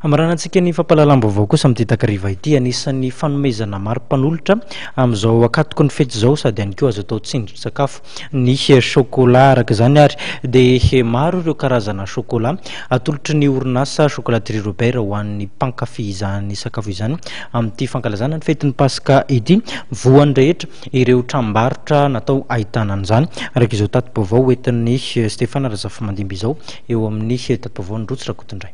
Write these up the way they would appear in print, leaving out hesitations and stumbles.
Amaranantsika ny fampalalam-baovao kosa amin'ity takariva ity anisan'ny fanomezana maro mpanolotra amin'izao akatoko ny fety zao sady ihany koa azo atao tsindrin-tsakafo ny chocolat araka izany ary dia maro ireo karazana chocolat atolotry ny orinasa chocolaterie Robert ho an'ny mpankafy izany sakafo izany amin'ity fankalazana ny fetin'ny Pasika ity voan'ny rehetra ireo tranombarotra natao ahitana an'izany araka izao tato-baovao entin'ny Stéphane Razafamandimby izao eo amin'ny tato-baovao ny Rotsy Rakotondray.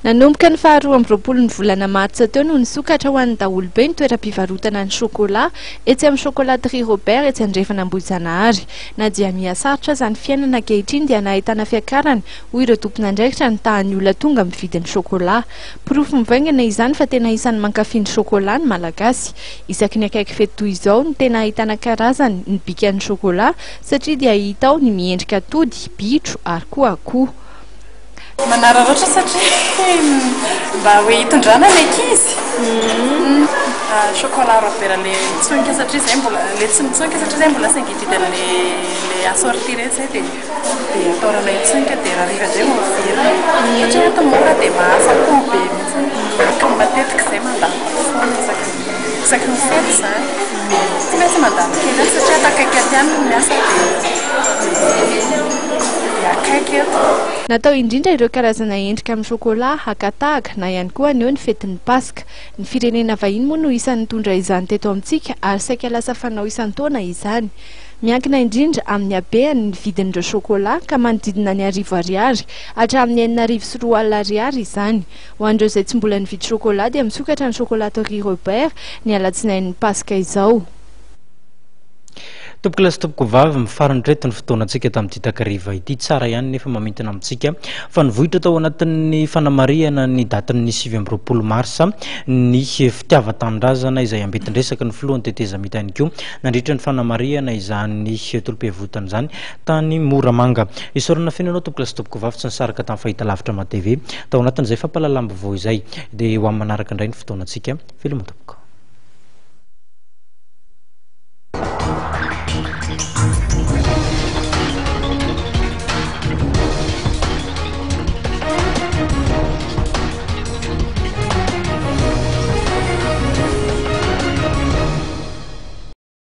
Nanomboka ny faharoa amby roapolo ny volana martsa teo no nisokatra ho an'ny daholobe ny toeram-pivarotana ny chocolat etsy amin'ny chocolaterie Robert etsy andrefana Ambohijanahary. Na dia mihasarotra izany fiainana ankehitriny dia nahitana fiakarany hoy ireo tompon'andraikitra ny tahan'ny olona tonga mividy ny chocolat. Porofo mivaingana izany fa tena isan'ny mankafy ny chocolat ny malagasy. Isaky ny akaiky fety toy izao ny tena ahitana karazany ny bikan'ny chocolat satria dia hita ao ny miendrika atody, bitro ary koa akoho. Manararaotra satria mba hoe hitondrana ny ankizy. Chocolat Robert le tsonka satria zay mbola le tsy mitsonka satria zay mbola saingy hividy le assorti reny zay dia ataonay tsonka dia raha riva zay moa satria ato mora dia mahafako be mihitsy. Matetika zay mandany foana isaky ny fety zany tsy maintsy mandany kely satria takaiky aty ihany no miasa dia akaiky eto. Natao indrindra ireo karazana endrika amin'ny chocolat hakataaka na ihany koa aneo ny fetin'ny Pasika. Ny firenena vahiny moa no isan'ny mitondra izany teto amintsika ary saika lasa fanao isan-taona izany. Miankina indrindra amin'ny habeany ny vidin'ireo chocolat ka manodidina ny £10 hatramin'ny £9,400 izany. Ho an'ireo izay tsy mbola nividy chocolat dia misokatra ny chocolaterie Robert ny alatsinain'ny Pasika izao. Tompoko lasy tompoko vavy mifarany reto ny fotoanantsika tamin'ity takariva ity tsara ihany nefa mamintana amintsika fa nivohitra tao anatin'ny fanamariana ny datin'ny 9 amby roapolo marsa ny fitiava-tanindrazana izay ambetin-dresaka ny filohan'ny teteza mita ihany koa nandritra ny fanamariana izany tolom-pihavotan izany tany Moramanga. Isorana fiainanao tompoko lasy tompoko vavy tsy nisaraka tamin'ny fahitalavitra ma TV tao anatin'izay fampalalam-baovao izay dia ho amin'ny manaraka indray ny fotoanantsika veloma tompoko.